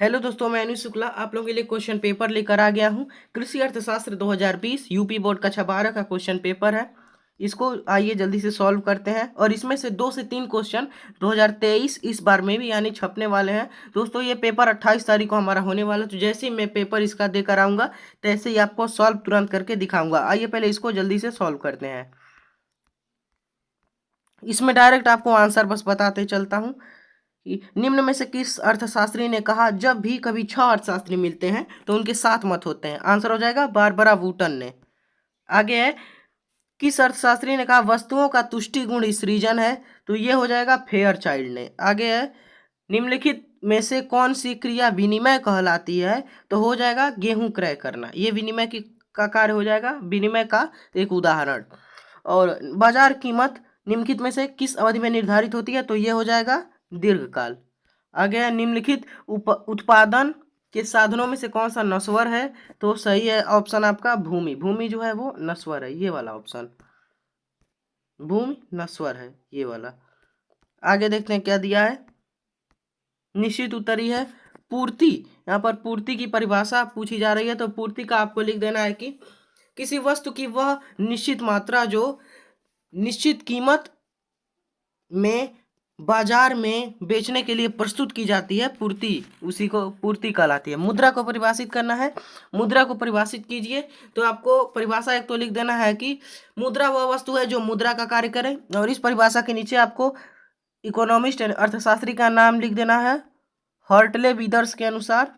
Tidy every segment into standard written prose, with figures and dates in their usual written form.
Hello दोस्तों, मैं अनिल शुक्ला आप लोगों के लिए क्वेश्चन पेपर लेकर आ गया हूँ। कृषि अर्थशास्त्र 2020 यूपी बोर्ड कक्षा 12 का क्वेश्चन पेपर है। इसको आइए जल्दी से सॉल्व करते हैं और इसमें से 2 से 3 क्वेश्चन 2023 इस बार में भी यानी छपने वाले हैं। दोस्तों ये पेपर 28 तारीख को हमारा होने वाला है, तो जैसे ही मैं पेपर इसका देकर आऊँगा तैसे ही आपको सॉल्व तुरंत करके दिखाऊंगा। आइए पहले इसको जल्दी से सॉल्व करते हैं। इसमें डायरेक्ट आपको आंसर बस बताते चलता हूँ कि निम्न में से किस अर्थशास्त्री ने कहा जब भी कभी 6 अर्थशास्त्री मिलते हैं तो उनके 7 मत होते हैं। आंसर हो जाएगा बारबरा वुटन ने। आगे है किस अर्थशास्त्री ने कहा वस्तुओं का तुष्टि गुण सृजन है, तो ये हो जाएगा फेयर चाइल्ड ने। आगे है निम्नलिखित में से कौन सी क्रिया विनिमय कहलाती है, तो हो जाएगा गेहूं क्रय करना। ये विनिमय की का कार्य हो जाएगा, विनिमय का एक उदाहरण। और बाजार कीमत निम्नलिखित में से किस अवधि में निर्धारित होती है, तो ये हो जाएगा दीर्घकाल। आगे है निम्नलिखित उत्पादन के साधनों में से कौन सा नश्वर है, तो सही है ऑप्शन आपका भूमि। भूमि जो है वो नश्वर है, ये वाला ऑप्शन भूमि नश्वर है, ये वाला। आगे देखते हैं क्या दिया है। निश्चित उत्तरी है पूर्ति। यहाँ पर पूर्ति की परिभाषा पूछी जा रही है, तो पूर्ति का आपको लिख देना है कि किसी वस्तु की वह निश्चित मात्रा जो निश्चित कीमत में बाजार में बेचने के लिए प्रस्तुत की जाती है, पूर्ति, उसी को पूर्ति कहलाती है। मुद्रा को परिभाषित करना है, मुद्रा को परिभाषित कीजिए। तो आपको परिभाषा एक तो लिख देना है कि मुद्रा वह वस्तु है जो मुद्रा का कार्य करे, और इस परिभाषा के नीचे आपको इकोनॉमिस्ट अर्थशास्त्री का नाम लिख देना है हर्टले विदर्स के अनुसार।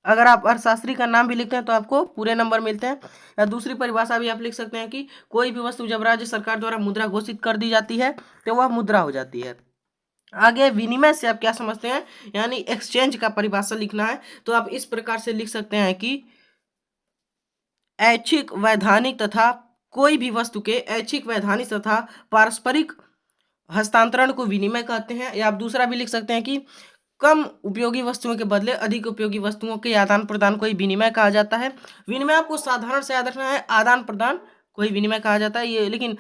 अगर आप अर्थशास्त्री का नाम भी लिखते हैं तो आपको पूरे नंबर मिलते हैं। या दूसरी परिभाषा भी आप लिख सकते हैं कि कोई भी वस्तु जब राज्य सरकार द्वारा मुद्रा घोषित कर दी जाती है तो वह मुद्रा हो जाती है। आगे विनिमय से आप क्या समझते हैं, यानी एक्सचेंज का परिभाषा लिखना है, तो आप इस प्रकार से लिख सकते हैं कि ऐच्छिक वैधानिक तथा कोई भी वस्तु के ऐच्छिक वैधानिक तथा पारस्परिक हस्तांतरण को विनिमय कहते हैं। या आप दूसरा भी लिख सकते हैं कि कम उपयोगी वस्तुओं के बदले अधिक उपयोगी वस्तुओं के आदान प्रदान को ही विनिमय कहा जाता है। विनिमय आपको साधारण से याद रखना है, आदान प्रदान को ही विनिमय कहा जाता है ये, लेकिन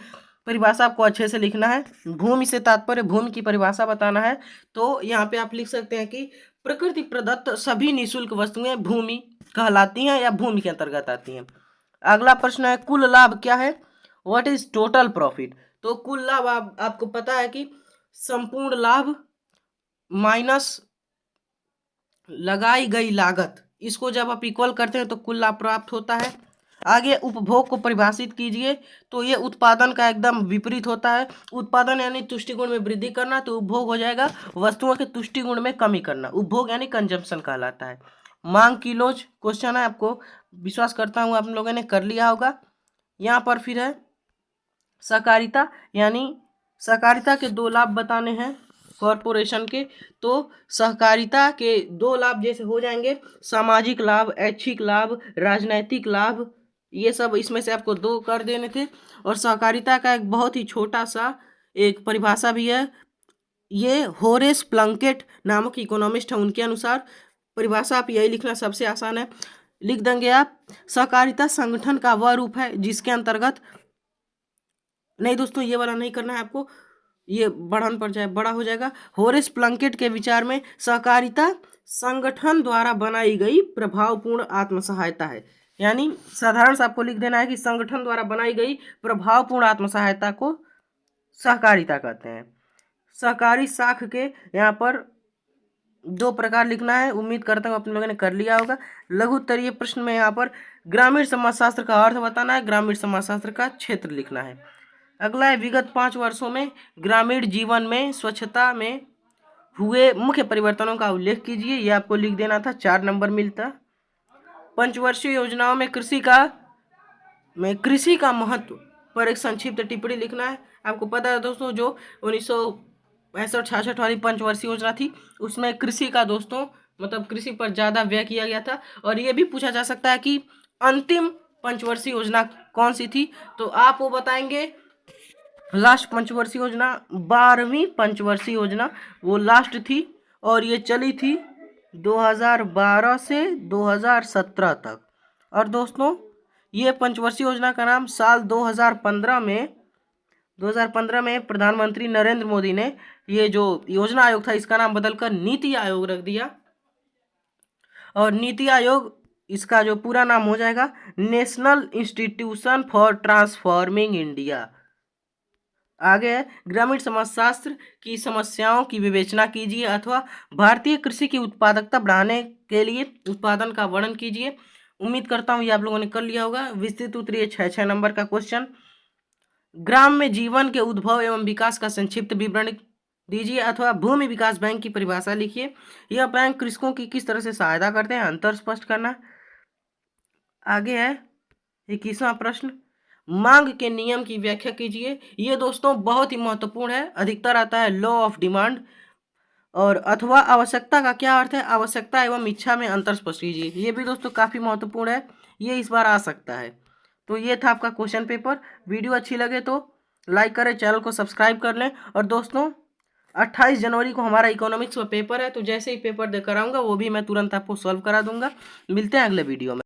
परिभाषा आपको अच्छे से लिखना है। भूमि से तात्पर्य भूमि की परिभाषा बताना है, तो यहाँ पे आप लिख सकते हैं कि प्रकृति प्रदत्त सभी निःशुल्क वस्तुएं भूमि कहलाती हैं या भूमि के अंतर्गत आती हैं। अगला प्रश्न है कुल लाभ क्या है, व्हाट इज टोटल प्रॉफिट। तो कुल लाभ आपको पता है कि संपूर्ण लाभ माइनस लगाई गई लागत, इसको जब आप इक्वल करते हैं तो कुल लाभ प्राप्त होता है। आगे उपभोग को परिभाषित कीजिए, तो ये उत्पादन का एकदम विपरीत होता है। उत्पादन यानी तुष्टि गुण में वृद्धि करना, तो उपभोग हो जाएगा वस्तुओं के तुष्टि गुण में कमी करना। उपभोग यानी कंजम्पशन कहलाता है। मांग किलोज क्वेश्चन है, आपको विश्वास करता हूँ आप लोगों ने कर लिया होगा। यहाँ पर फिर है सहकारिता, यानी सहकारिता के 2 लाभ बताने हैं कॉरपोरेशन के। तो सहकारिता के 2 लाभ जैसे हो जाएंगे सामाजिक लाभ, ऐच्छिक लाभ, राजनैतिक लाभ, ये सब इसमें से आपको 2 कर देने थे। और सहकारिता का एक बहुत ही छोटा सा एक परिभाषा भी है, ये होरेस प्लंकेट नामक इकोनॉमिस्ट है, उनके अनुसार परिभाषा आप यही लिखना सबसे आसान है। लिख देंगे आप सहकारिता संगठन का वह रूप है जिसके अंतर्गत, नहीं दोस्तों ये वाला नहीं करना है आपको, ये बढ़ान पड़ जाए, बड़ा हो जाएगा। होरेस प्लंकेट के विचार में सहकारिता संगठन द्वारा बनाई गई प्रभावपूर्ण आत्म सहायता है। यानी साधारण से आपको लिख देना है कि संगठन द्वारा बनाई गई प्रभावपूर्ण आत्म सहायता को सहकारिता कहते हैं। सहकारी साख के यहाँ पर 2 प्रकार लिखना है, उम्मीद करता हूँ आप लोगों ने कर लिया होगा। लघु उत्तरीय प्रश्न में यहाँ पर ग्रामीण समाजशास्त्र का अर्थ बताना है, ग्रामीण समाजशास्त्र का क्षेत्र लिखना है। अगला है विगत 5 वर्षों में ग्रामीण जीवन में स्वच्छता में हुए मुख्य परिवर्तनों का उल्लेख कीजिए। ये आपको लिख देना था, 4 नंबर मिलता। पंचवर्षीय योजनाओं में कृषि का महत्व पर एक संक्षिप्त टिप्पणी लिखना है। आपको पता है दोस्तों जो 1965-66 वाली पंचवर्षीय योजना थी उसमें कृषि का दोस्तों मतलब कृषि पर ज़्यादा व्यय किया गया था। और ये भी पूछा जा सकता है कि अंतिम पंचवर्षीय योजना कौन सी थी, तो आप वो बताएंगे लास्ट पंचवर्षीय योजना 12वीं पंचवर्षीय योजना वो लास्ट थी, और ये चली थी 2012 से 2017 तक। और दोस्तों ये पंचवर्षीय योजना का नाम साल 2015 में प्रधानमंत्री नरेंद्र मोदी ने ये जो योजना आयोग था इसका नाम बदलकर नीति आयोग रख दिया। और नीति आयोग इसका जो पूरा नाम हो जाएगा national institution for transforming India. आगे है ग्रामीण समाजशास्त्र की समस्याओं की विवेचना कीजिए अथवा भारतीय कृषि की उत्पादकता बढ़ाने के लिए उत्पादन का वर्णन कीजिए। उम्मीद करता हूँ ये आप लोगों ने कर लिया होगा। विस्तृत उत्तरीय 6 नंबर का क्वेश्चन। ग्राम में जीवन के उद्भव एवं विकास का संक्षिप्त विवरण दीजिए अथवा भूमि विकास बैंक की परिभाषा लिखिए। यह बैंक कृषकों की किस तरह से सहायता करते हैं, अंतर स्पष्ट करना। आगे है 21वां प्रश्न, मांग के नियम की व्याख्या कीजिए। ये दोस्तों बहुत ही महत्वपूर्ण है, अधिकतर आता है लॉ ऑफ डिमांड। और अथवा आवश्यकता का क्या अर्थ है, आवश्यकता एवं इच्छा में अंतर स्पष्ट कीजिए। ये भी दोस्तों काफ़ी महत्वपूर्ण है, ये इस बार आ सकता है। तो ये था आपका क्वेश्चन पेपर। वीडियो अच्छी लगे तो लाइक करें, चैनल को सब्सक्राइब कर लें। और दोस्तों 28 जनवरी को हमारा इकोनॉमिक्स में पेपर है, तो जैसे ही पेपर देकर आऊँगा वो भी मैं तुरंत आपको सॉल्व करा दूंगा। मिलते हैं अगले वीडियो में।